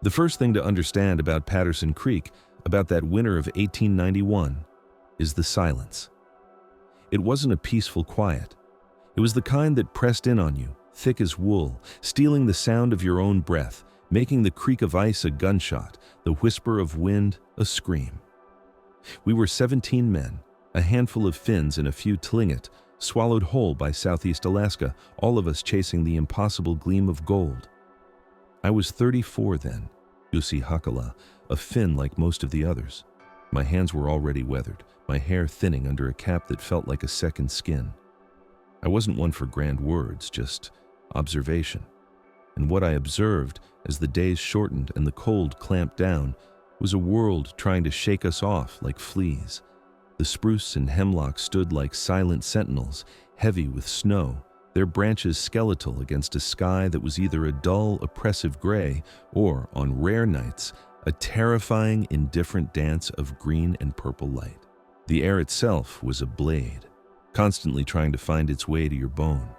The first thing to understand about Patterson Creek, about that winter of 1891, is the silence. It wasn't a peaceful quiet. It was the kind that pressed in on you, thick as wool, stealing the sound of your own breath, making the creak of ice a gunshot, the whisper of wind a scream. We were 17 men, a handful of Finns and a few Tlingit, swallowed whole by southeast Alaska, all of us chasing the impossible gleam of gold. I was 34 then, Jussi Hakala, a Finn like most of the others. My hands were already weathered, my hair thinning under a cap that felt like a second skin. I wasn't one for grand words, just observation. And what I observed, as the days shortened and the cold clamped down, was a world trying to shake us off like fleas. The spruce and hemlock stood like silent sentinels, heavy with snow, their branches skeletal against a sky that was either a dull, oppressive gray or, on rare nights, a terrifying, indifferent dance of green and purple light. The air itself was a blade, constantly trying to find its way to your bone.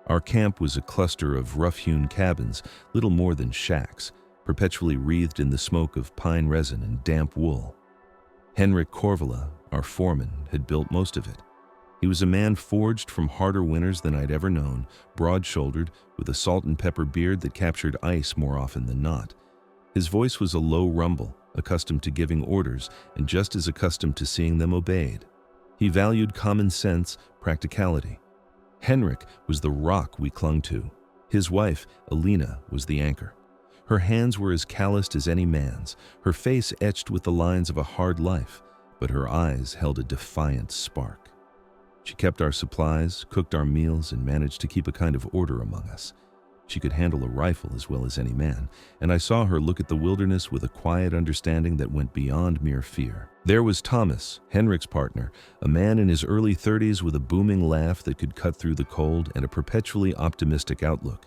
Our camp was a cluster of rough-hewn cabins, little more than shacks, perpetually wreathed in the smoke of pine resin and damp wool. Henrik Korvala, our foreman, had built most of it. He was a man forged from harder winters than I'd ever known, broad-shouldered, with a salt and pepper beard that captured ice more often than not. His voice was a low rumble, accustomed to giving orders and just as accustomed to seeing them obeyed. He valued common sense, practicality. Henrik was the rock we clung to. His wife, Alina, was the anchor. Her hands were as calloused as any man's, her face etched with the lines of a hard life, but her eyes held a defiant spark. She kept our supplies, cooked our meals, and managed to keep a kind of order among us. She could handle a rifle as well as any man, and I saw her look at the wilderness with a quiet understanding that went beyond mere fear. There was Thomas, Henrik's partner, a man in his early 30s with a booming laugh that could cut through the cold and a perpetually optimistic outlook.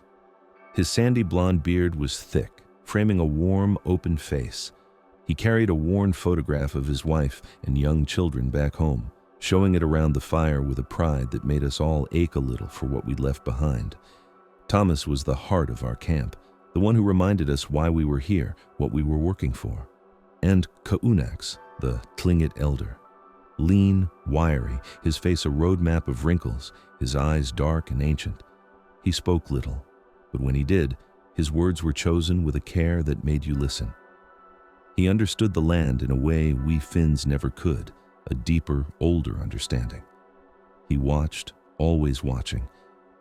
His sandy blonde beard was thick, framing a warm, open face. He carried a worn photograph of his wife and young children back home, showing it around the fire with a pride that made us all ache a little for what we'd left behind. Thomas was the heart of our camp, the one who reminded us why we were here, what we were working for. And Kaunax, the Tlingit elder. Lean, wiry, his face a roadmap of wrinkles, his eyes dark and ancient. He spoke little, but when he did, his words were chosen with a care that made you listen. He understood the land in a way we Finns never could, a deeper, older understanding. He watched, always watching,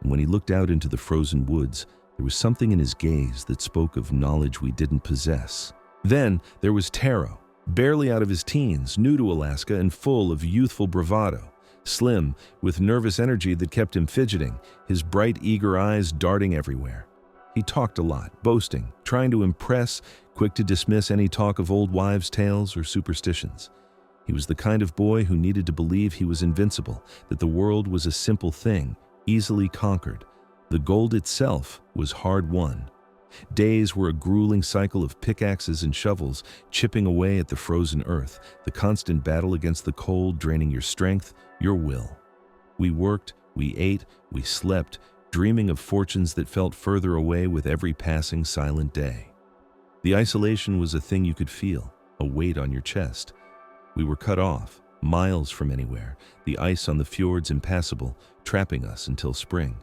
and when he looked out into the frozen woods, there was something in his gaze that spoke of knowledge we didn't possess. Then there was Taro, barely out of his teens, new to Alaska and full of youthful bravado, slim, with nervous energy that kept him fidgeting, his bright, eager eyes darting everywhere. He talked a lot, boasting, trying to impress, quick to dismiss any talk of old wives' tales or superstitions. He was the kind of boy who needed to believe he was invincible, that the world was a simple thing, easily conquered. The gold itself was hard won. Days were a grueling cycle of pickaxes and shovels, chipping away at the frozen earth, the constant battle against the cold draining your strength, your will. We worked, we ate, we slept, dreaming of fortunes that felt further away with every passing silent day. The isolation was a thing you could feel, a weight on your chest. We were cut off, miles from anywhere, the ice on the fjords impassable, trapping us until spring.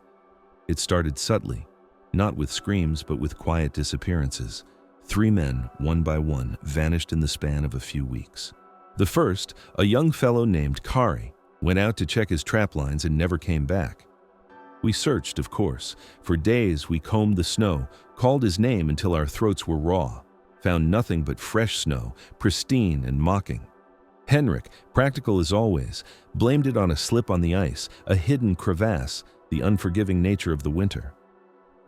It started subtly, not with screams but with quiet disappearances. 3 men, one by one, vanished in the span of a few weeks. The first, a young fellow named Kari, went out to check his trap lines and never came back. We searched, of course. For days we combed the snow, called his name until our throats were raw, found nothing but fresh snow, pristine and mocking. Henrik, practical as always, blamed it on a slip on the ice, a hidden crevasse, the unforgiving nature of the winter.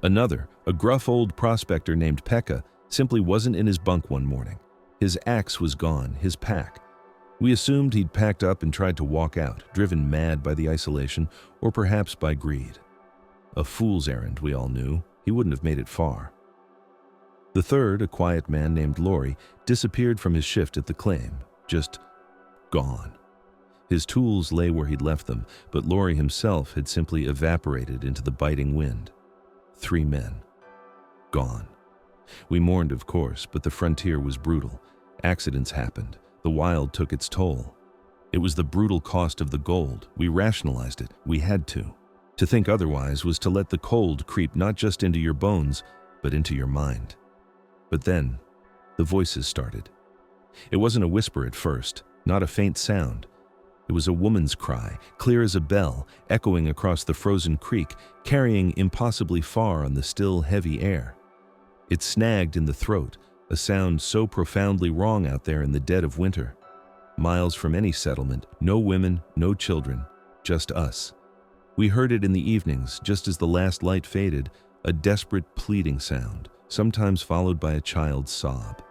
Another, a gruff old prospector named Pekka, simply wasn't in his bunk one morning. His axe was gone, his pack. We assumed he'd packed up and tried to walk out, driven mad by the isolation or perhaps by greed. A fool's errand, we all knew. He wouldn't have made it far. The third, a quiet man named Laurie, disappeared from his shift at the claim, just gone. His tools lay where he'd left them, but Laurie himself had simply evaporated into the biting wind. 3 men. Gone. We mourned, of course, but the frontier was brutal. Accidents happened. The wild took its toll. It was the brutal cost of the gold. We rationalized it. We had to. To think otherwise was to let the cold creep not just into your bones, but into your mind. But then, the voices started. It wasn't a whisper at first, not a faint sound. It was a woman's cry, clear as a bell, echoing across the frozen creek, carrying impossibly far on the still, heavy air. It snagged in the throat, a sound so profoundly wrong out there in the dead of winter. Miles from any settlement, no women, no children, just us. We heard it in the evenings, just as the last light faded, a desperate pleading sound, sometimes followed by a child's sob.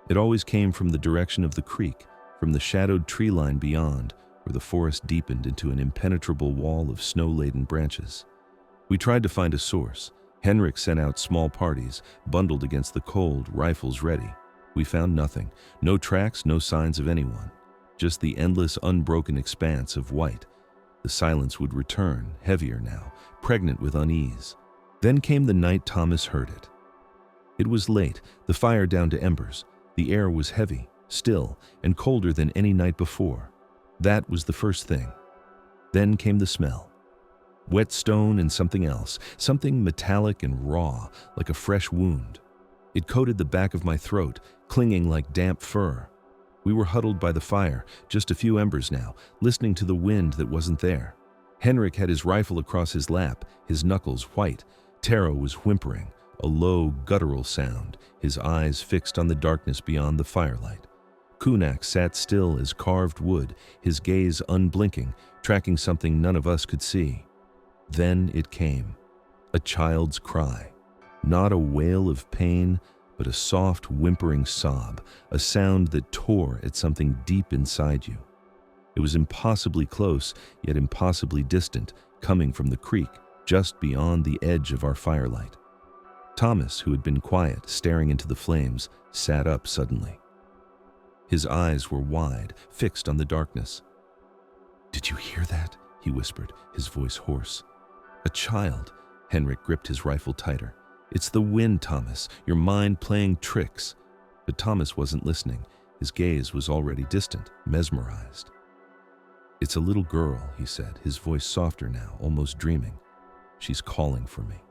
It always came from the direction of the creek, from the shadowed tree line beyond, where the forest deepened into an impenetrable wall of snow-laden branches. We tried to find a source. Henrik sent out small parties, bundled against the cold, rifles ready. We found nothing, no tracks, no signs of anyone, just the endless, unbroken expanse of white. The silence would return, heavier now, pregnant with unease. Then came the night Thomas heard it. It was late, the fire down to embers. The air was heavy, still, and colder than any night before. That was the first thing. Then came the smell. Wet stone and something else, something metallic and raw, like a fresh wound. It coated the back of my throat, clinging like damp fur. We were huddled by the fire, just a few embers now, listening to the wind that wasn't there. Henrik had his rifle across his lap, his knuckles white. Taro was whimpering, a low, guttural sound, his eyes fixed on the darkness beyond the firelight. Kunak sat still as carved wood, his gaze unblinking, tracking something none of us could see. Then it came, a child's cry. Not a wail of pain, but a soft, whimpering sob, a sound that tore at something deep inside you. It was impossibly close, yet impossibly distant, coming from the creek, just beyond the edge of our firelight. Thomas, who had been quiet, staring into the flames, sat up suddenly. His eyes were wide, fixed on the darkness. "Did you hear that?" he whispered, his voice hoarse. "A child." Henrik gripped his rifle tighter. "It's the wind, Thomas, your mind playing tricks." But Thomas wasn't listening. His gaze was already distant, mesmerized. "It's a little girl," he said, his voice softer now, almost dreaming. "She's calling for me."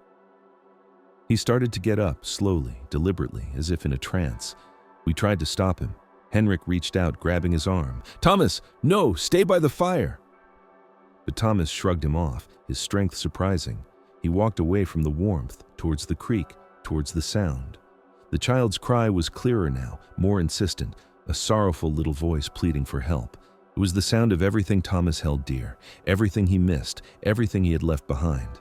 He started to get up, slowly, deliberately, as if in a trance. We tried to stop him. Henrik reached out, grabbing his arm. "Thomas, no, stay by the fire!" But Thomas shrugged him off, his strength surprising. He walked away from the warmth, towards the creek, towards the sound. The child's cry was clearer now, more insistent, a sorrowful little voice pleading for help. It was the sound of everything Thomas held dear, everything he missed, everything he had left behind.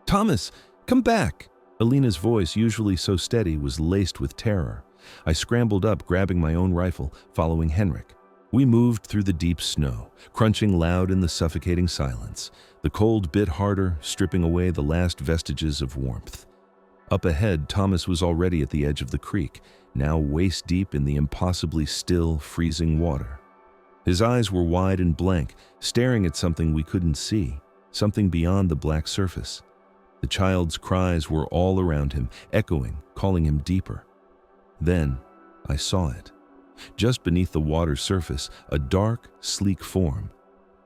"Thomas, come back!" Alina's voice, usually so steady, was laced with terror. I scrambled up, grabbing my own rifle, following Henrik. We moved through the deep snow, crunching loud in the suffocating silence. The cold bit harder, stripping away the last vestiges of warmth. Up ahead, Thomas was already at the edge of the creek, now waist-deep in the impossibly still, freezing water. His eyes were wide and blank, staring at something we couldn't see, something beyond the black surface. The child's cries were all around him, echoing, calling him deeper. Then, I saw it. Just beneath the water's surface, a dark, sleek form.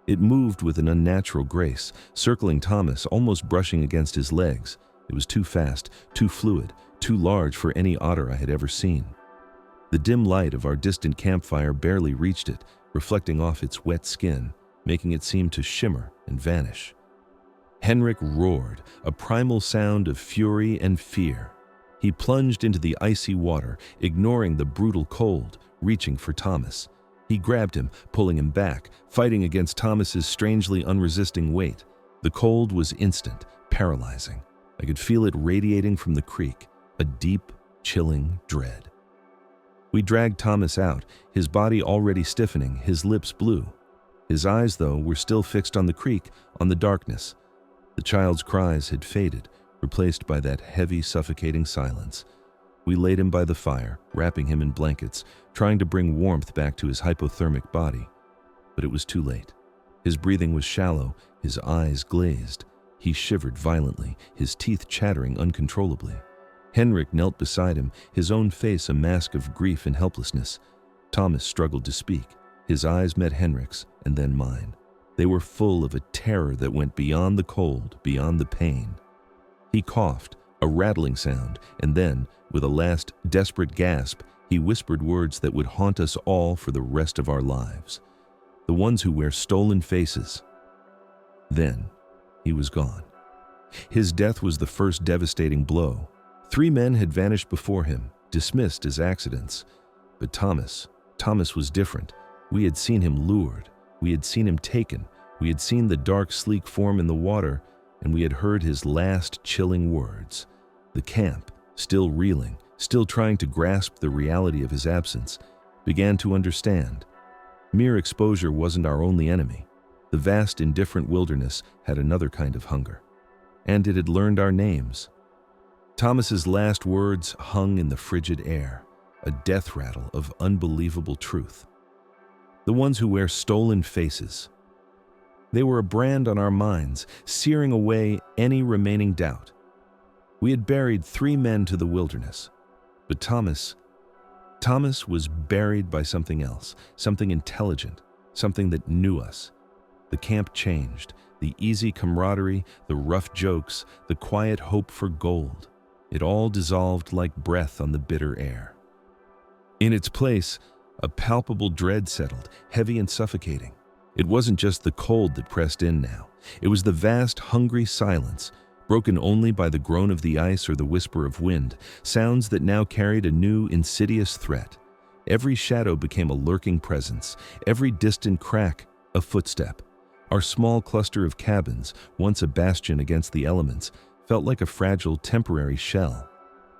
It moved with an unnatural grace, circling Thomas, almost brushing against his legs. It was too fast, too fluid, too large for any otter I had ever seen. The dim light of our distant campfire barely reached it, reflecting off its wet skin, making it seem to shimmer and vanish. Henrik roared, a primal sound of fury and fear. He plunged into the icy water, ignoring the brutal cold, reaching for Thomas. He grabbed him, pulling him back, fighting against Thomas's strangely unresisting weight. The cold was instant, paralyzing. I could feel it radiating from the creek, a deep, chilling dread. We dragged Thomas out, his body already stiffening, his lips blue. His eyes, though, were still fixed on the creek, on the darkness. The child's cries had faded, replaced by that heavy, suffocating silence. We laid him by the fire, wrapping him in blankets, trying to bring warmth back to his hypothermic body. But it was too late. His breathing was shallow, his eyes glazed. He shivered violently, his teeth chattering uncontrollably. Henrik knelt beside him, his own face a mask of grief and helplessness. Thomas struggled to speak. His eyes met Henrik's, and then mine. They were full of a terror that went beyond the cold, beyond the pain. He coughed, a rattling sound, and then, with a last desperate gasp, he whispered words that would haunt us all for the rest of our lives. The ones who wear stolen faces. Then, he was gone. His death was the first devastating blow. 3 men had vanished before him, dismissed as accidents. But Thomas was different. We had seen him lured. We had seen him taken. We had seen the dark, sleek form in the water, and we had heard his last chilling words. The camp, still reeling, still trying to grasp the reality of his absence, began to understand. Mere exposure wasn't our only enemy. The vast, indifferent wilderness had another kind of hunger. And it had learned our names. Thomas's last words hung in the frigid air, a death rattle of unbelievable truth. The ones who wear stolen faces. They were a brand on our minds, searing away any remaining doubt. We had buried 3 men to the wilderness, but Thomas was buried by something else, something intelligent, something that knew us. The camp changed, the easy camaraderie, the rough jokes, the quiet hope for gold. It all dissolved like breath on the bitter air. In its place, a palpable dread settled, heavy and suffocating. It wasn't just the cold that pressed in now. It was the vast, hungry silence, broken only by the groan of the ice or the whisper of wind, sounds that now carried a new, insidious threat. Every shadow became a lurking presence, every distant crack a footstep. Our small cluster of cabins, once a bastion against the elements, felt like a fragile, temporary shell.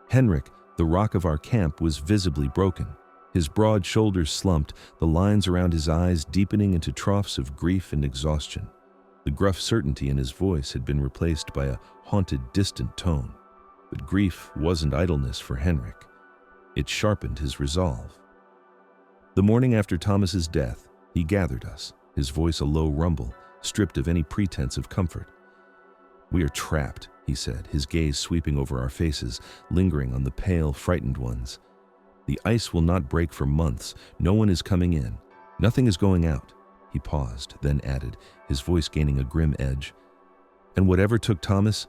Henrik, the rock of our camp, was visibly broken. His broad shoulders slumped, the lines around his eyes deepening into troughs of grief and exhaustion. The gruff certainty in his voice had been replaced by a haunted, distant tone. But grief wasn't idleness for Henrik. It sharpened his resolve. The morning after Thomas's death, he gathered us, his voice a low rumble, stripped of any pretense of comfort. "We are trapped," he said, his gaze sweeping over our faces, lingering on the pale, frightened ones. "The ice will not break for months. No one is coming in. Nothing is going out." He paused, then added, his voice gaining a grim edge. "And whatever took Thomas,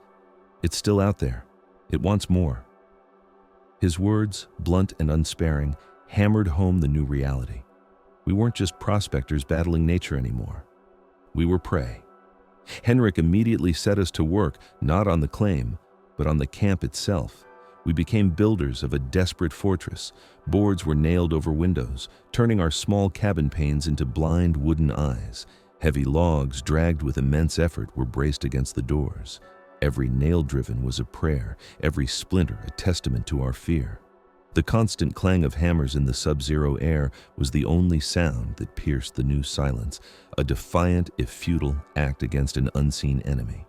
it's still out there. It wants more." His words, blunt and unsparing, hammered home the new reality. We weren't just prospectors battling nature anymore. We were prey. Henrik immediately set us to work, not on the claim, but on the camp itself. We became builders of a desperate fortress. Boards were nailed over windows, turning our small cabin panes into blind wooden eyes. Heavy logs, dragged with immense effort, were braced against the doors. Every nail driven was a prayer, every splinter a testament to our fear. The constant clang of hammers in the sub-zero air was the only sound that pierced the new silence, a defiant, if futile, act against an unseen enemy.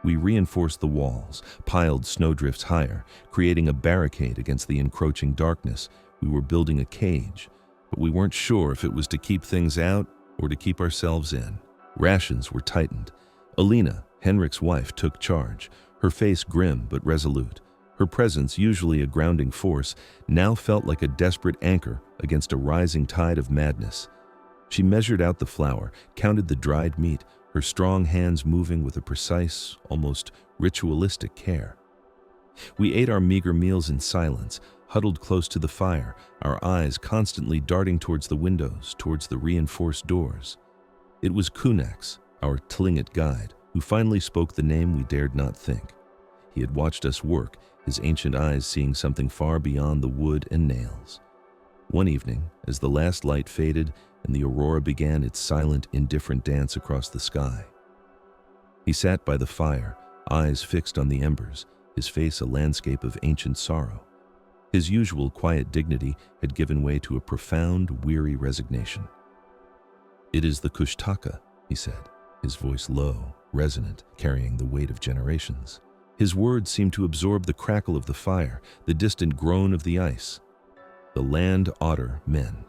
We reinforced the walls, piled snowdrifts higher, creating a barricade against the encroaching darkness. We were building a cage, but we weren't sure if it was to keep things out or to keep ourselves in. Rations were tightened. Alina, Henrik's wife, took charge, her face grim but resolute. Her presence, usually a grounding force, now felt like a desperate anchor against a rising tide of madness. She measured out the flour, counted the dried meat, her strong hands moving with a precise, almost ritualistic care. We ate our meager meals in silence, huddled close to the fire, our eyes constantly darting towards the windows, towards the reinforced doors. It was Kunax, our Tlingit guide, who finally spoke the name we dared not think. He had watched us work, his ancient eyes seeing something far beyond the wood and nails. One evening, as the last light faded and the aurora began its silent, indifferent dance across the sky, he sat by the fire, eyes fixed on the embers, his face a landscape of ancient sorrow. His usual quiet dignity had given way to a profound, weary resignation. "It is the Kushtaka," he said, his voice low, resonant, carrying the weight of generations. His words seemed to absorb the crackle of the fire, the distant groan of the ice. "The land otter men.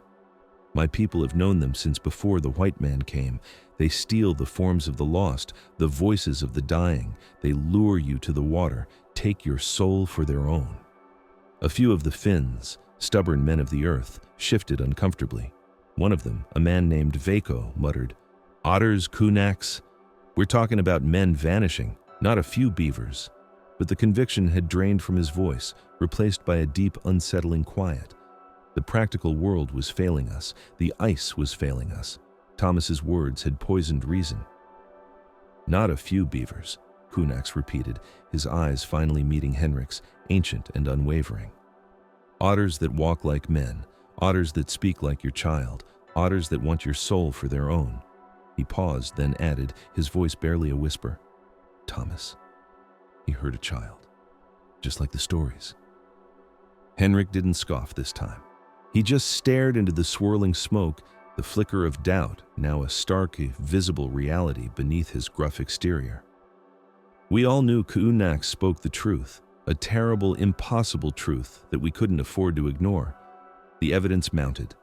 My people have known them since before the white man came. They steal the forms of the lost, the voices of the dying. They lure you to the water, take your soul for their own. A few of the Finns, stubborn men of the earth, shifted uncomfortably. One of them, a man named Vako, muttered, "Otters, kunaks, we're talking about men vanishing, not a few beavers." But the conviction had drained from his voice, replaced by a deep, unsettling quiet. The practical world was failing us. The ice was failing us. Thomas's words had poisoned reason. "Not a few beavers," Kunaks repeated, his eyes finally meeting Henrik's, ancient and unwavering. "Otters that walk like men, otters that speak like your child, otters that want your soul for their own." He paused, then added, his voice barely a whisper, "Thomas, he heard a child, just like the stories." Henrik didn't scoff this time. He just stared into the swirling smoke, the flicker of doubt, now a stark, visible reality beneath his gruff exterior. We all knew Kunaks spoke the truth, a terrible, impossible truth that we couldn't afford to ignore. The evidence mounted.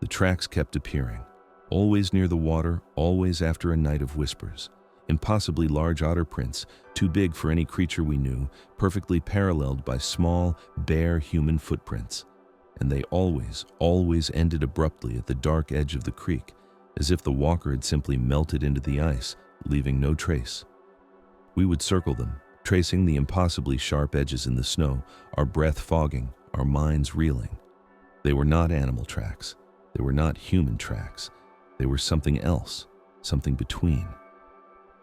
The tracks kept appearing, always near the water, always after a night of whispers. Impossibly large otter prints, too big for any creature we knew, perfectly paralleled by small, bare human footprints. And they always ended abruptly at the dark edge of the creek, as if the walker had simply melted into the ice, leaving no trace. We would circle them, tracing the impossibly sharp edges in the snow, our breath fogging, our minds reeling. They were not animal tracks. They were not human tracks. They were something else, something between.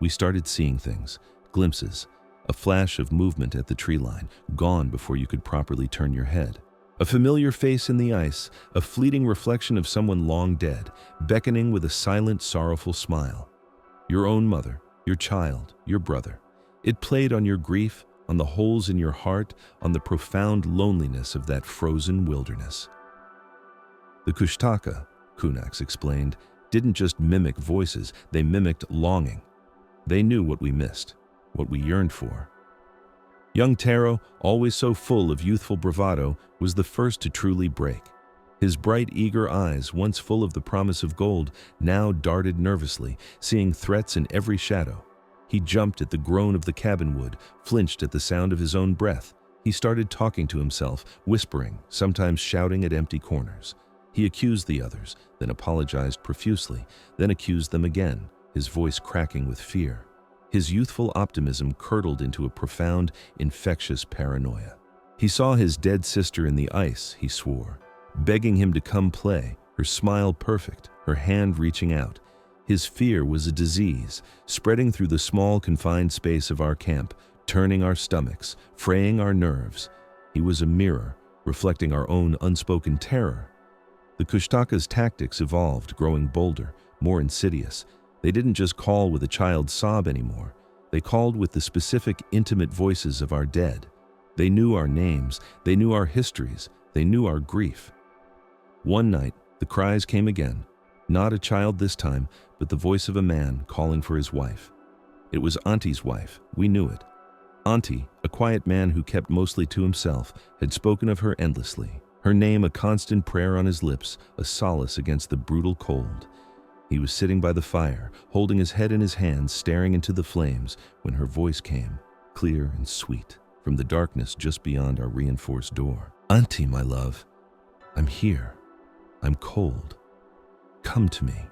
We started seeing things, glimpses, a flash of movement at the tree line, gone before you could properly turn your head. A familiar face in the ice, a fleeting reflection of someone long dead, beckoning with a silent, sorrowful smile. Your own mother, your child, your brother. It played on your grief, on the holes in your heart, on the profound loneliness of that frozen wilderness. The Kushtaka, Kunaks explained, didn't just mimic voices, they mimicked longing. They knew what we missed, what we yearned for. Young Taro, always so full of youthful bravado, was the first to truly break. His bright, eager eyes, once full of the promise of gold, now darted nervously, seeing threats in every shadow. He jumped at the groan of the cabin wood, flinched at the sound of his own breath. He started talking to himself, whispering, sometimes shouting at empty corners. He accused the others, then apologized profusely, then accused them again, his voice cracking with fear. His youthful optimism curdled into a profound, infectious paranoia. He saw his dead sister in the ice, he swore, begging him to come play, her smile perfect, her hand reaching out. His fear was a disease, spreading through the small, confined space of our camp, turning our stomachs, fraying our nerves. He was a mirror, reflecting our own unspoken terror. The Kushtaka's tactics evolved, growing bolder, more insidious. They didn't just call with a child's sob anymore. They called with the specific, intimate voices of our dead. They knew our names, they knew our histories, they knew our grief. One night, the cries came again. Not a child this time, but the voice of a man calling for his wife. It was Auntie's wife, we knew it. Auntie, a quiet man who kept mostly to himself, had spoken of her endlessly. Her name a constant prayer on his lips, a solace against the brutal cold. He was sitting by the fire, holding his head in his hands, staring into the flames, when her voice came, clear and sweet, from the darkness just beyond our reinforced door. "Auntie, my love, I'm here. I'm cold. Come to me."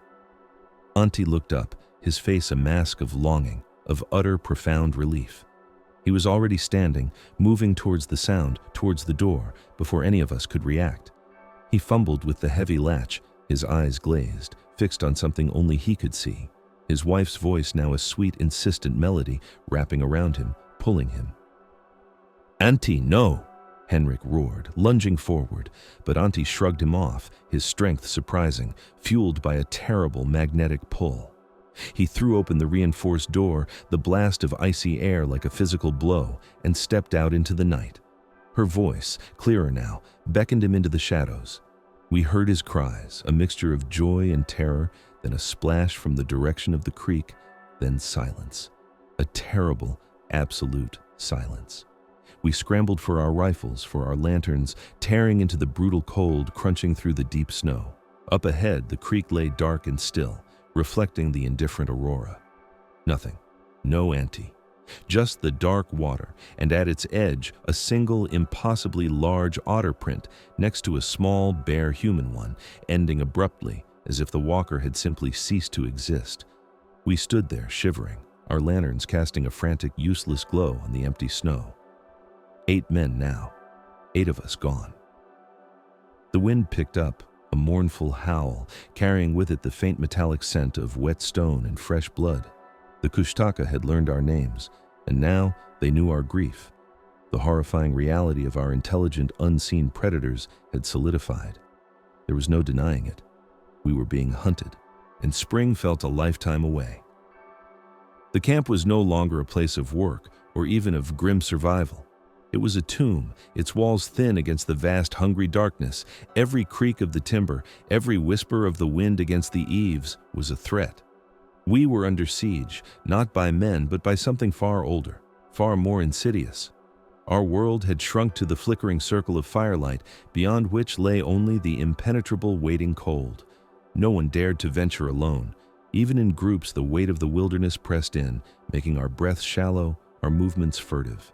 Auntie looked up, his face a mask of longing, of utter, profound relief. He was already standing, moving towards the sound, towards the door, before any of us could react. He fumbled with the heavy latch, his eyes glazed, fixed on something only he could see. His wife's voice now a sweet, insistent melody, wrapping around him, pulling him. "Auntie, no!" Henrik roared, lunging forward, but Auntie shrugged him off, his strength surprising, fueled by a terrible magnetic pull. He threw open the reinforced door, the blast of icy air like a physical blow, and stepped out into the night. Her voice, clearer now, beckoned him into the shadows. We heard his cries, a mixture of joy and terror, then a splash from the direction of the creek, then silence. A terrible, absolute silence. We scrambled for our rifles, for our lanterns, tearing into the brutal cold, crunching through the deep snow. Up ahead, the creek lay dark and still, reflecting the indifferent aurora. Nothing. No Auntie. Just the dark water, and at its edge, a single, impossibly large otter print next to a small, bare human one, ending abruptly, as if the walker had simply ceased to exist. We stood there, shivering, our lanterns casting a frantic, useless glow on the empty snow. 8 men now, 8 of us gone. The wind picked up, a mournful howl, carrying with it the faint metallic scent of wet stone and fresh blood. The Kushtaka had learned our names, and now they knew our grief. The horrifying reality of our intelligent, unseen predators had solidified. There was no denying it. We were being hunted, and spring felt a lifetime away. The camp was no longer a place of work or even of grim survival. It was a tomb, its walls thin against the vast, hungry darkness. Every creak of the timber, every whisper of the wind against the eaves was a threat. We were under siege, not by men, but by something far older, far more insidious. Our world had shrunk to the flickering circle of firelight, beyond which lay only the impenetrable waiting cold. No one dared to venture alone. Even in groups, the weight of the wilderness pressed in, making our breaths shallow, our movements furtive.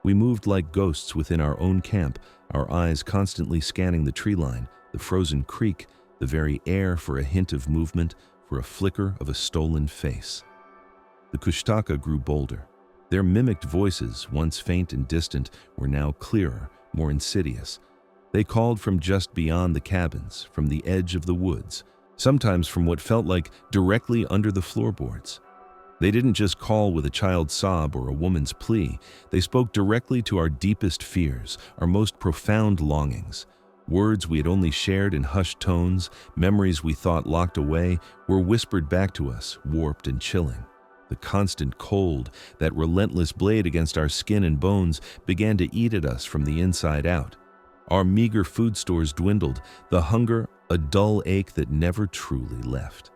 We moved like ghosts within our own camp, our eyes constantly scanning the tree line, the frozen creek, the very air for a hint of movement, for a flicker of a stolen face. The Kushtaka grew bolder. Their mimicked voices, once faint and distant, were now clearer, more insidious. They called from just beyond the cabins, from the edge of the woods, sometimes from what felt like directly under the floorboards. They didn't just call with a child's sob or a woman's plea. They spoke directly to our deepest fears, our most profound longings. Words we had only shared in hushed tones, memories we thought locked away, were whispered back to us, warped and chilling. The constant cold, that relentless blade against our skin and bones, began to eat at us from the inside out. Our meager food stores dwindled, the hunger a dull ache that never truly left.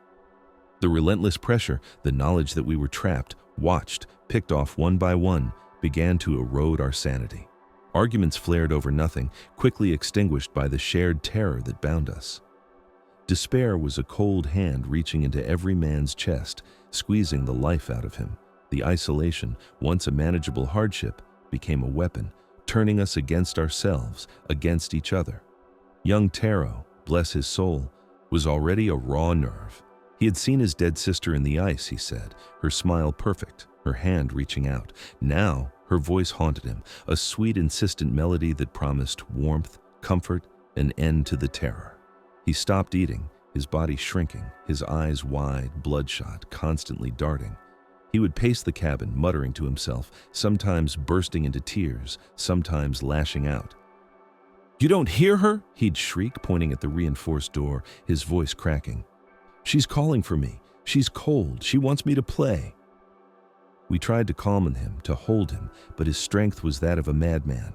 The relentless pressure, the knowledge that we were trapped, watched, picked off one by one, began to erode our sanity. Arguments flared over nothing, quickly extinguished by the shared terror that bound us. Despair was a cold hand reaching into every man's chest, squeezing the life out of him. The isolation, once a manageable hardship, became a weapon, turning us against ourselves, against each other. Young Taro, bless his soul, was already a raw nerve. He had seen his dead sister in the ice, he said, her smile perfect, her hand reaching out. Now, her voice haunted him, a sweet, insistent melody that promised warmth, comfort, an end to the terror. He stopped eating, his body shrinking, his eyes wide, bloodshot, constantly darting. He would pace the cabin, muttering to himself, sometimes bursting into tears, sometimes lashing out. "You don't hear her?" he'd shriek, pointing at the reinforced door, his voice cracking. "She's calling for me. She's cold. She wants me to play." We tried to calm him, to hold him, but his strength was that of a madman.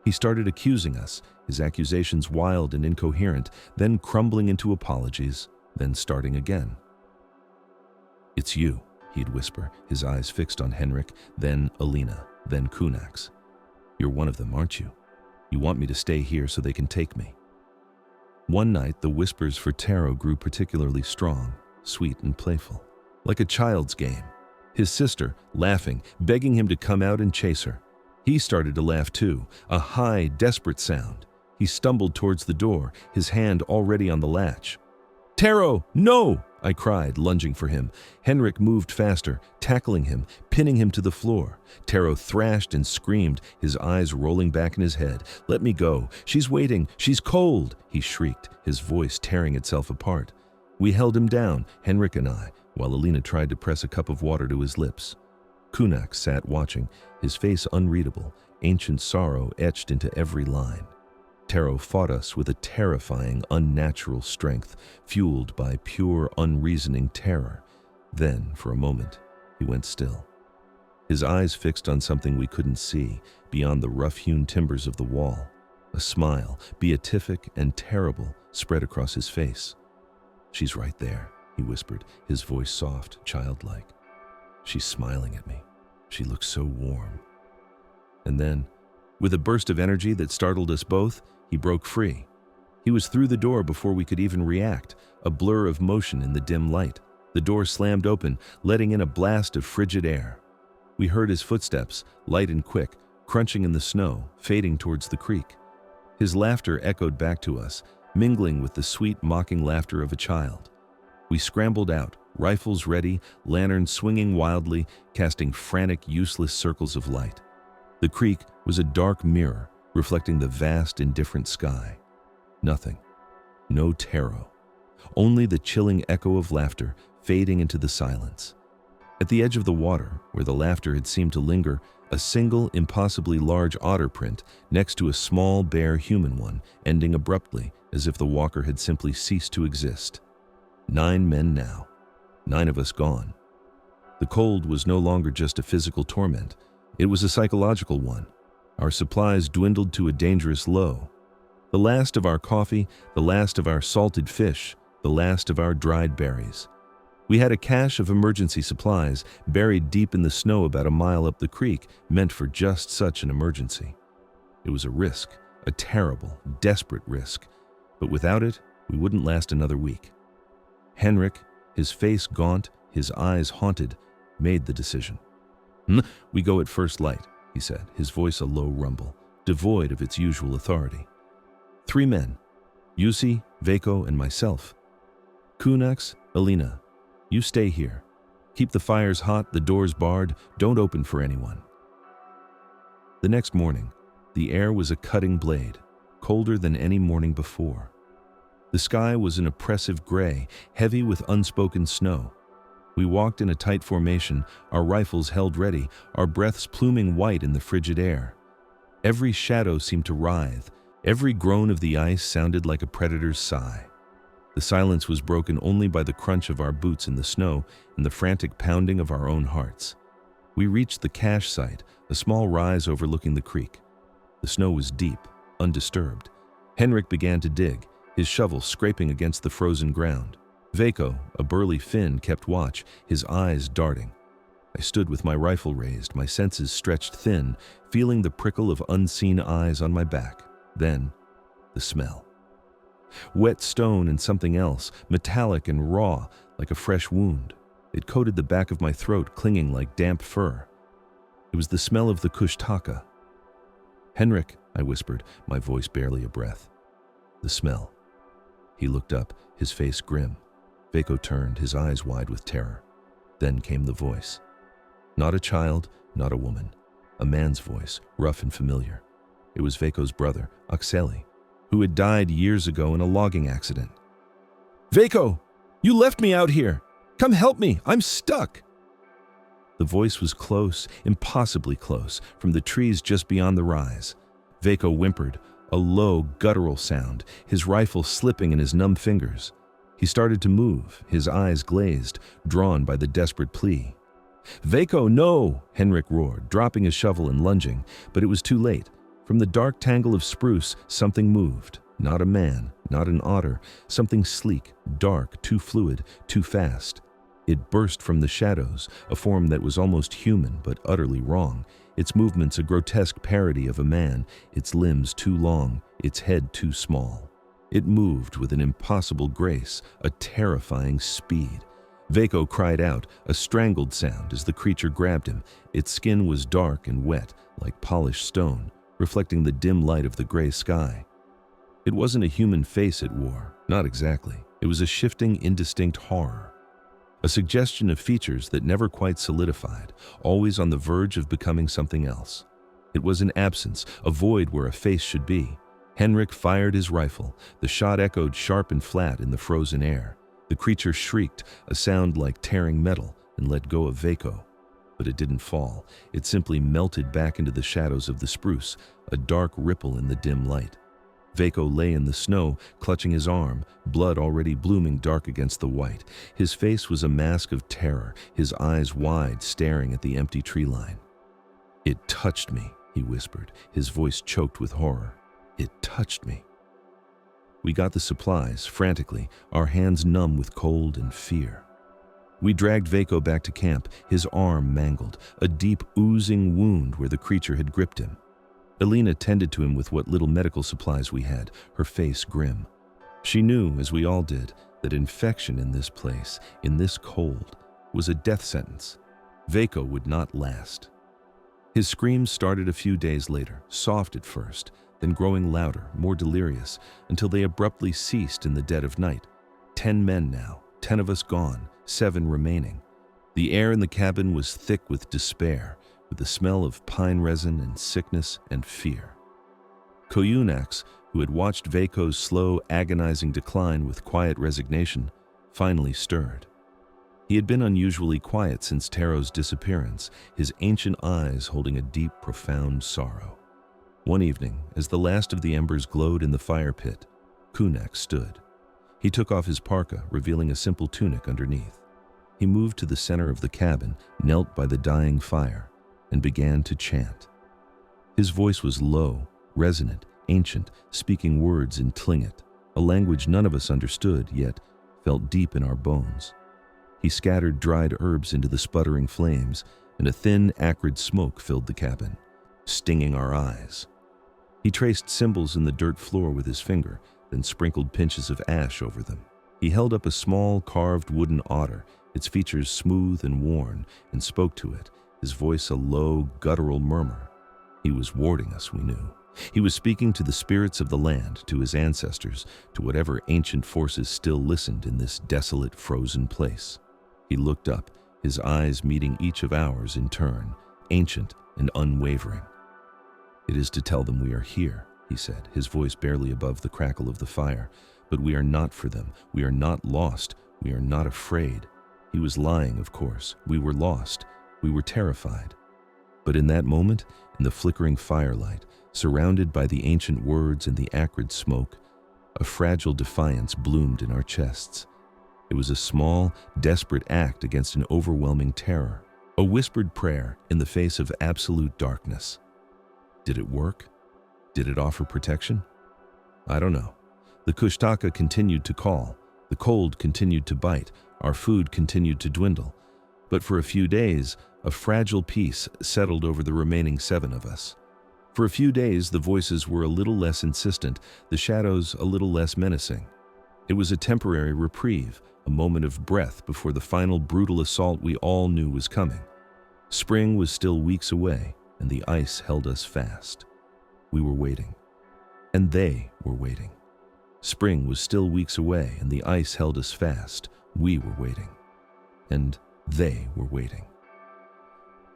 He started accusing us, his accusations wild and incoherent, then crumbling into apologies, then starting again. "It's you," he'd whisper, his eyes fixed on Henrik, then Alina, then Kunax. "You're one of them, aren't you? You want me to stay here so they can take me." One night, the whispers for Taro grew particularly strong, sweet and playful, like a child's game. His sister, laughing, begging him to come out and chase her. He started to laugh too, a high, desperate sound. He stumbled towards the door, his hand already on the latch. "Taro, no!" I cried, lunging for him. Henrik moved faster, tackling him, pinning him to the floor. Taro thrashed and screamed, his eyes rolling back in his head. "Let me go. She's waiting. She's cold!" he shrieked, his voice tearing itself apart. We held him down, Henrik and I, while Alina tried to press a cup of water to his lips. Kunak sat watching, his face unreadable, ancient sorrow etched into every line. Taro fought us with a terrifying, unnatural strength, fueled by pure, unreasoning terror. Then, for a moment, he went still. His eyes fixed on something we couldn't see, beyond the rough-hewn timbers of the wall. A smile, beatific and terrible, spread across his face. "She's right there," he whispered, his voice soft, childlike. "She's smiling at me. She looks so warm." And then, with a burst of energy that startled us both, he broke free. He was through the door before we could even react, a blur of motion in the dim light. The door slammed open, letting in a blast of frigid air. We heard his footsteps, light and quick, crunching in the snow, fading towards the creek. His laughter echoed back to us, mingling with the sweet, mocking laughter of a child. We scrambled out, rifles ready, lanterns swinging wildly, casting frantic, useless circles of light. The creek was a dark mirror, reflecting the vast, indifferent sky. Nothing. No tarot. Only the chilling echo of laughter fading into the silence. At the edge of the water, where the laughter had seemed to linger, a single, impossibly large otter print next to a small, bare human one, ending abruptly, as if the walker had simply ceased to exist. 9 men now. 9 of us gone. The cold was no longer just a physical torment. It was a psychological one. Our supplies dwindled to a dangerous low. The last of our coffee, the last of our salted fish, the last of our dried berries. We had a cache of emergency supplies buried deep in the snow about a mile up the creek, meant for just such an emergency. It was a risk, a terrible, desperate risk, but without it, we wouldn't last another week. Henrik, his face gaunt, his eyes haunted, made the decision. We go at first light, he said, his voice a low rumble, devoid of its usual authority. 3 men, Jussi, Veikko, and myself. Kunaks, Alina, you stay here. Keep the fires hot, the doors barred, don't open for anyone. The next morning, the air was a cutting blade, colder than any morning before. The sky was an oppressive gray, heavy with unspoken snow. We walked in a tight formation, our rifles held ready, our breaths pluming white in the frigid air. Every shadow seemed to writhe, every groan of the ice sounded like a predator's sigh. The silence was broken only by the crunch of our boots in the snow and the frantic pounding of our own hearts. We reached the cache site, a small rise overlooking the creek. The snow was deep, undisturbed. Henrik began to dig, his shovel scraping against the frozen ground. Veikko, a burly Finn, kept watch, his eyes darting. I stood with my rifle raised, my senses stretched thin, feeling the prickle of unseen eyes on my back. Then, the smell. Wet stone and something else, metallic and raw, like a fresh wound. It coated the back of my throat, clinging like damp fur. It was the smell of the Kushtaka. "Henrik," I whispered, my voice barely a breath. The smell. He looked up, his face grim. Veikko turned, his eyes wide with terror. Then came the voice. Not a child, not a woman. A man's voice, rough and familiar. It was Veikko's brother, Akseli, who had died years ago in a logging accident. "Veikko, you left me out here. Come help me, I'm stuck." The voice was close, impossibly close, from the trees just beyond the rise. Veikko whimpered, a low, guttural sound, his rifle slipping in his numb fingers. He started to move, his eyes glazed, drawn by the desperate plea. "Veikko, no!" Henrik roared, dropping his shovel and lunging, but it was too late. From the dark tangle of spruce, something moved. Not a man, not an otter, something sleek, dark, too fluid, too fast. It burst from the shadows, a form that was almost human but utterly wrong, its movements a grotesque parody of a man, its limbs too long, its head too small. It moved with an impossible grace, a terrifying speed. Veikko cried out, a strangled sound as the creature grabbed him. Its skin was dark and wet, like polished stone, reflecting the dim light of the gray sky. It wasn't a human face it wore, not exactly. It was a shifting, indistinct horror. A suggestion of features that never quite solidified, always on the verge of becoming something else. It was an absence, a void where a face should be. Henrik fired his rifle. The shot echoed sharp and flat in the frozen air. The creature shrieked, a sound like tearing metal, and let go of Veikko. But it didn't fall. It simply melted back into the shadows of the spruce, a dark ripple in the dim light. Veikko lay in the snow, clutching his arm, blood already blooming dark against the white. His face was a mask of terror, his eyes wide, staring at the empty tree line. "It touched me," he whispered, his voice choked with horror. "It touched me." We got the supplies, frantically, our hands numb with cold and fear. We dragged Veikko back to camp, his arm mangled, a deep, oozing wound where the creature had gripped him. Alina tended to him with what little medical supplies we had, her face grim. She knew, as we all did, that infection in this place, in this cold, was a death sentence. Veikko would not last. His screams started a few days later, soft at first, then growing louder, more delirious, until they abruptly ceased in the dead of night. 10 men now, 10 of us gone, 7 remaining. The air in the cabin was thick with despair, with the smell of pine resin and sickness and fear. Koyunax, who had watched Vako's slow, agonizing decline with quiet resignation, finally stirred. He had been unusually quiet since Taro's disappearance, his ancient eyes holding a deep, profound sorrow. One evening, as the last of the embers glowed in the fire pit, Kunak stood. He took off his parka, revealing a simple tunic underneath. He moved to the center of the cabin, knelt by the dying fire, and began to chant. His voice was low, resonant, ancient, speaking words in Tlingit, a language none of us understood, yet felt deep in our bones. He scattered dried herbs into the sputtering flames, and a thin, acrid smoke filled the cabin, stinging our eyes. He traced symbols in the dirt floor with his finger, then sprinkled pinches of ash over them. He held up a small, carved wooden otter, its features smooth and worn, and spoke to it, his voice a low, guttural murmur. He was warding us, we knew. He was speaking to the spirits of the land, to his ancestors, to whatever ancient forces still listened in this desolate, frozen place. He looked up, his eyes meeting each of ours in turn, ancient and unwavering. "It is to tell them we are here," he said, his voice barely above the crackle of the fire. "But we are not for them. We are not lost. We are not afraid." He was lying, of course. We were lost. We were terrified. But in that moment, in the flickering firelight, surrounded by the ancient words and the acrid smoke, a fragile defiance bloomed in our chests. It was a small, desperate act against an overwhelming terror, a whispered prayer in the face of absolute darkness. Did it work? Did it offer protection? I don't know. The Kushtaka continued to call. The cold continued to bite. Our food continued to dwindle. But for a few days, a fragile peace settled over the remaining 7 of us. For a few days, the voices were a little less insistent, the shadows a little less menacing. It was a temporary reprieve, a moment of breath before the final brutal assault we all knew was coming. Spring was still weeks away, and the ice held us fast. We were waiting. And they were waiting. Spring was still weeks away, and the ice held us fast. We were waiting. And they were waiting.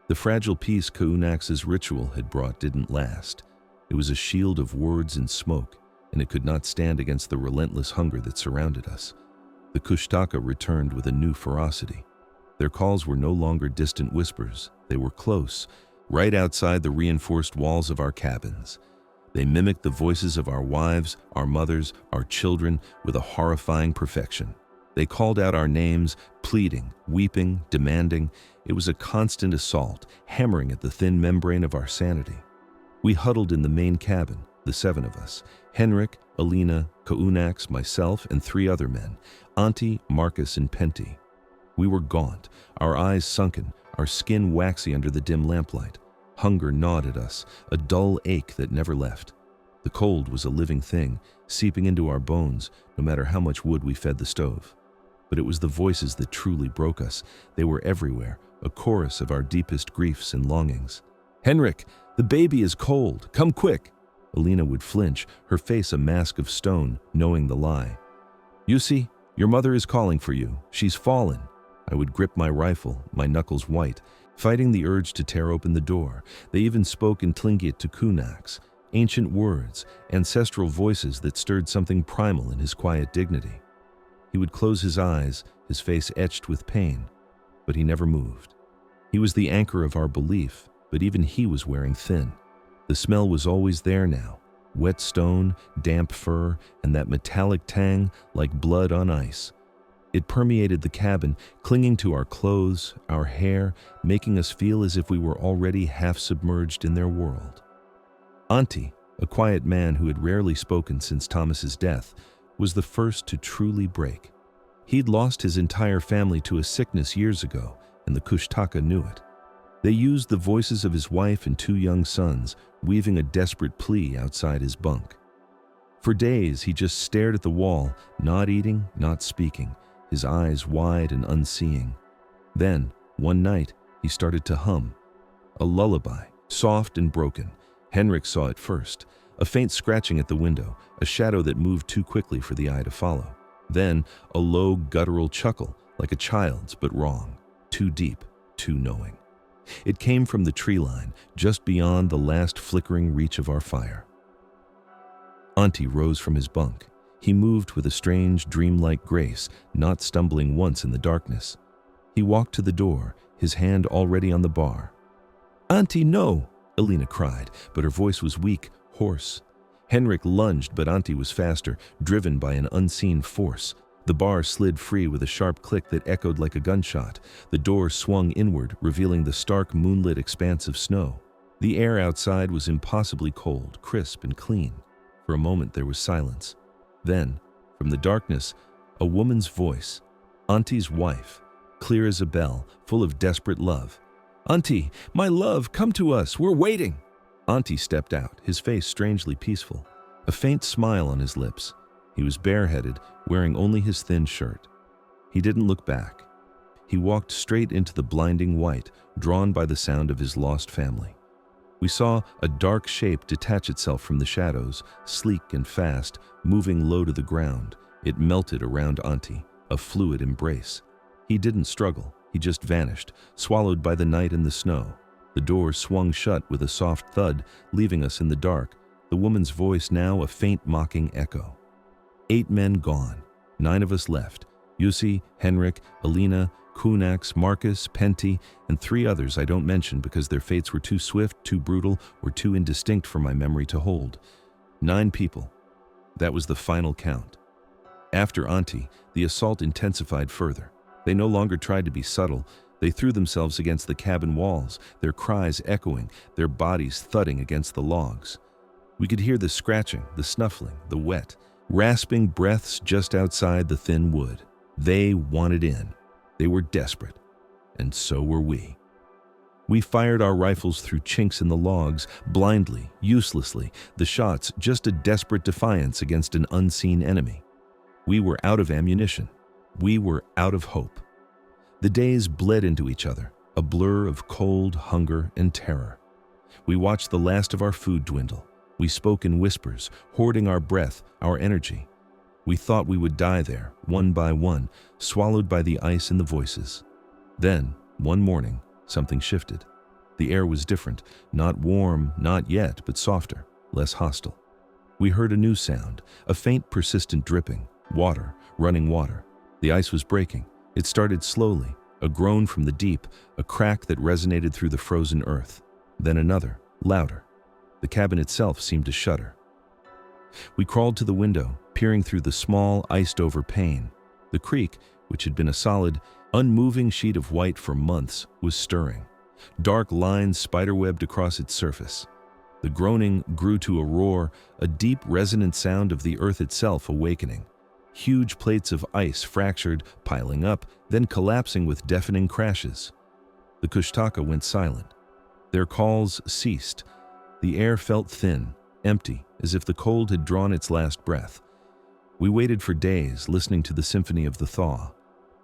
The fragile peace Kaunax's ritual had brought didn't last. It was a shield of words and smoke, and it could not stand against the relentless hunger that surrounded us. The Kushtaka returned with a new ferocity. Their calls were no longer distant whispers. They were close, right outside the reinforced walls of our cabins. They mimicked the voices of our wives, our mothers, our children with a horrifying perfection. They called out our names, pleading, weeping, demanding. It was a constant assault, hammering at the thin membrane of our sanity. We huddled in the main cabin, the 7 of us, Henrik, Alina, Kaunax, myself, and 3 other men, Auntie, Marcus, and Penty. We were gaunt, our eyes sunken, our skin waxy under the dim lamplight. Hunger gnawed at us, a dull ache that never left. The cold was a living thing, seeping into our bones, no matter how much wood we fed the stove. But it was the voices that truly broke us. They were everywhere, a chorus of our deepest griefs and longings. "Henrik, the baby is cold. Come quick." Alina would flinch, her face a mask of stone, knowing the lie. "You see, your mother is calling for you. She's fallen." I would grip my rifle, my knuckles white, fighting the urge to tear open the door. They even spoke in Tlingit to Kunax, ancient words, ancestral voices that stirred something primal in his quiet dignity. He would close his eyes, his face etched with pain, but he never moved. He was the anchor of our belief, but even he was wearing thin. The smell was always there now, wet stone, damp fur, and that metallic tang like blood on ice. It permeated the cabin, clinging to our clothes, our hair, making us feel as if we were already half submerged in their world. Auntie, a quiet man who had rarely spoken since Thomas's death, was the first to truly break. He'd lost his entire family to a sickness years ago, and the Kushtaka knew it. They used the voices of his wife and 2 young sons, weaving a desperate plea outside his bunk. For days, he just stared at the wall, not eating, not speaking, his eyes wide and unseeing. Then, one night, he started to hum. A lullaby, soft and broken. Henrik saw it first, a faint scratching at the window, a shadow that moved too quickly for the eye to follow. Then a low, guttural chuckle, like a child's, but wrong, too deep, too knowing. It came from the tree line, just beyond the last flickering reach of our fire. Antti rose from his bunk. He moved with a strange, dreamlike grace, not stumbling once in the darkness. He walked to the door, his hand already on the bar. "Antti, no!" Elina cried, but her voice was weak, hoarse. Henrik lunged, but Antti was faster, driven by an unseen force. The bar slid free with a sharp click that echoed like a gunshot. The door swung inward, revealing the stark, moonlit expanse of snow. The air outside was impossibly cold, crisp, and clean. For a moment there was silence. Then, from the darkness, a woman's voice, Antti's wife, clear as a bell, full of desperate love. "Antti, my love, come to us, we're waiting!" Antti stepped out, his face strangely peaceful, a faint smile on his lips. He was bareheaded, wearing only his thin shirt. He didn't look back. He walked straight into the blinding white, drawn by the sound of his lost family. We saw a dark shape detach itself from the shadows, sleek and fast, moving low to the ground. It melted around Antti, a fluid embrace. He didn't struggle, he just vanished, swallowed by the night and the snow. The door swung shut with a soft thud, leaving us in the dark, the woman's voice now a faint mocking echo. 8 men gone, 9 of us left. Jussi, Henrik, Elina, Kunax, Marcus, Pentti, and 3 others I don't mention because their fates were too swift, too brutal, or too indistinct for my memory to hold. 9 people. That was the final count. After Antti, the assault intensified further. They no longer tried to be subtle. They threw themselves against the cabin walls, their cries echoing, their bodies thudding against the logs. We could hear the scratching, the snuffling, the wet, rasping breaths just outside the thin wood. They wanted in. They were desperate. And so were we. We fired our rifles through chinks in the logs, blindly, uselessly, the shots just a desperate defiance against an unseen enemy. We were out of ammunition. We were out of hope. The days bled into each other, a blur of cold, hunger, and terror. We watched the last of our food dwindle. We spoke in whispers, hoarding our breath, our energy. We thought we would die there, one by one, swallowed by the ice and the voices. Then, one morning, something shifted. The air was different, not warm, not yet, but softer, less hostile. We heard a new sound, a faint, persistent dripping, water, running water. The ice was breaking. It started slowly, a groan from the deep, a crack that resonated through the frozen earth. Then another, louder. The cabin itself seemed to shudder. We crawled to the window, peering through the small, iced-over pane. The creek, which had been a solid, unmoving sheet of white for months, was stirring. Dark lines spiderwebbed across its surface. The groaning grew to a roar, a deep, resonant sound of the earth itself awakening. Huge plates of ice fractured, piling up, then collapsing with deafening crashes. The Kushtaka went silent. Their calls ceased. The air felt thin, empty, as if the cold had drawn its last breath. We waited for days, listening to the symphony of the thaw.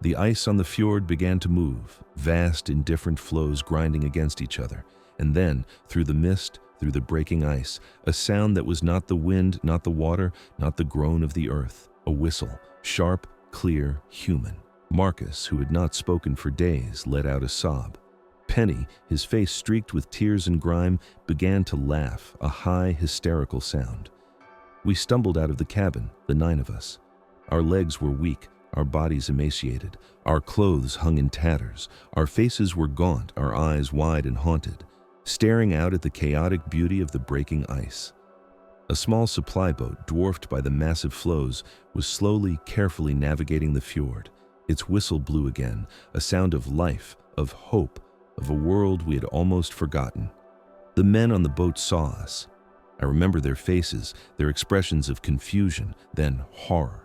The ice on the fjord began to move, vast, indifferent flows grinding against each other. And then, through the mist, through the breaking ice, a sound that was not the wind, not the water, not the groan of the earth. A whistle, sharp, clear, human. Marcus, who had not spoken for days, let out a sob. Penny, his face streaked with tears and grime, began to laugh, a high, hysterical sound. We stumbled out of the cabin, the 9 of us. Our legs were weak, our bodies emaciated, our clothes hung in tatters, our faces were gaunt, our eyes wide and haunted, staring out at the chaotic beauty of the breaking ice. A small supply boat, dwarfed by the massive flows, was slowly, carefully navigating the fjord. Its whistle blew again, a sound of life, of hope, of a world we had almost forgotten. The men on the boat saw us. I remember their faces, their expressions of confusion, then horror.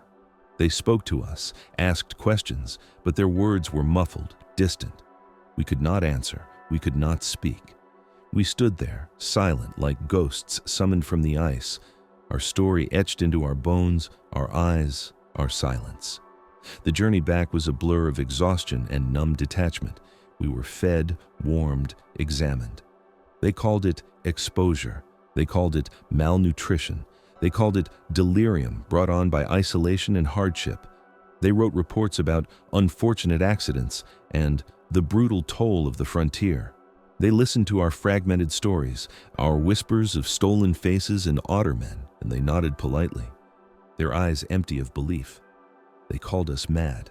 They spoke to us, asked questions, but their words were muffled, distant. We could not answer, we could not speak. We stood there, silent like ghosts summoned from the ice, our story etched into our bones, our eyes, our silence. The journey back was a blur of exhaustion and numb detachment. We were fed, warmed, examined. They called it exposure. They called it malnutrition. They called it delirium brought on by isolation and hardship. They wrote reports about unfortunate accidents and the brutal toll of the frontier. They listened to our fragmented stories, our whispers of stolen faces and otter men, and they nodded politely, their eyes empty of belief. They called us mad.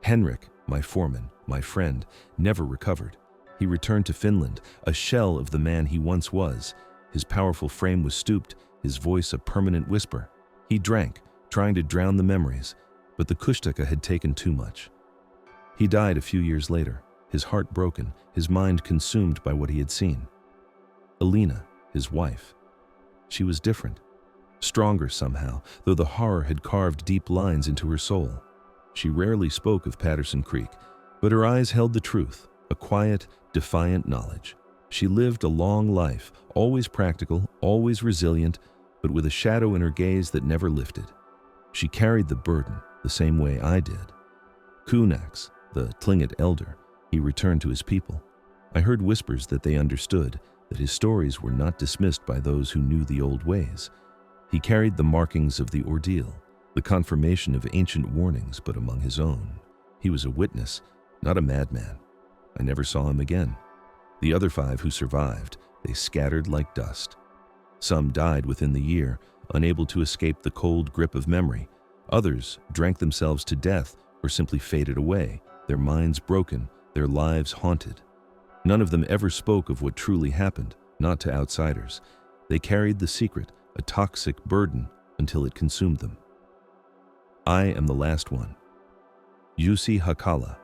Henrik, my foreman, my friend, never recovered. He returned to Finland, a shell of the man he once was. His powerful frame was stooped, his voice a permanent whisper. He drank, trying to drown the memories, but the Kushtaka had taken too much. He died a few years later, his heart broken, his mind consumed by what he had seen. Alina, his wife. She was different, stronger somehow, though the horror had carved deep lines into her soul. She rarely spoke of Patterson Creek, but her eyes held the truth, a quiet, defiant knowledge. She lived a long life, always practical, always resilient, but with a shadow in her gaze that never lifted. She carried the burden the same way I did. Kunax, the Tlingit elder, he returned to his people. I heard whispers that they understood, that his stories were not dismissed by those who knew the old ways. He carried the markings of the ordeal, the confirmation of ancient warnings, but among his own. He was a witness, not a madman. I never saw him again. The other 5 who survived, they scattered like dust. Some died within the year, unable to escape the cold grip of memory. Others drank themselves to death or simply faded away, their minds broken, their lives haunted. None of them ever spoke of what truly happened, not to outsiders. They carried the secret, a toxic burden, until it consumed them. I am the last one. Jussi Hakala.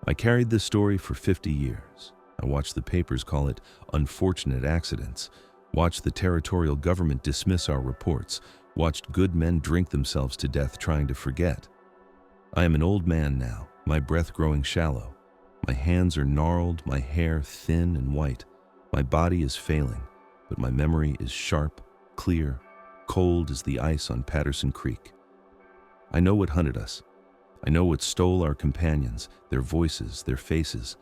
I carried this story for 50 years. I watched the papers call it unfortunate accidents, watched the territorial government dismiss our reports, watched good men drink themselves to death trying to forget. I am an old man now, my breath growing shallow. My hands are gnarled, my hair thin and white. My body is failing, but my memory is sharp, clear, cold as the ice on Patterson Creek. I know what hunted us. I know what stole our companions, their voices, their faces.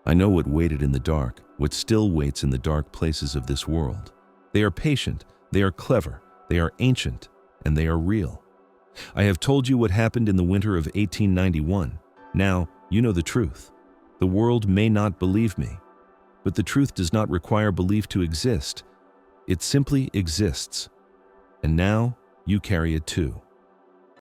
I know what waited in the dark, what still waits in the dark places of this world. They are patient, they are clever, they are ancient, and they are real. I have told you what happened in the winter of 1891. Now, you know the truth. The world may not believe me, but the truth does not require belief to exist. It simply exists. And now, you carry it too.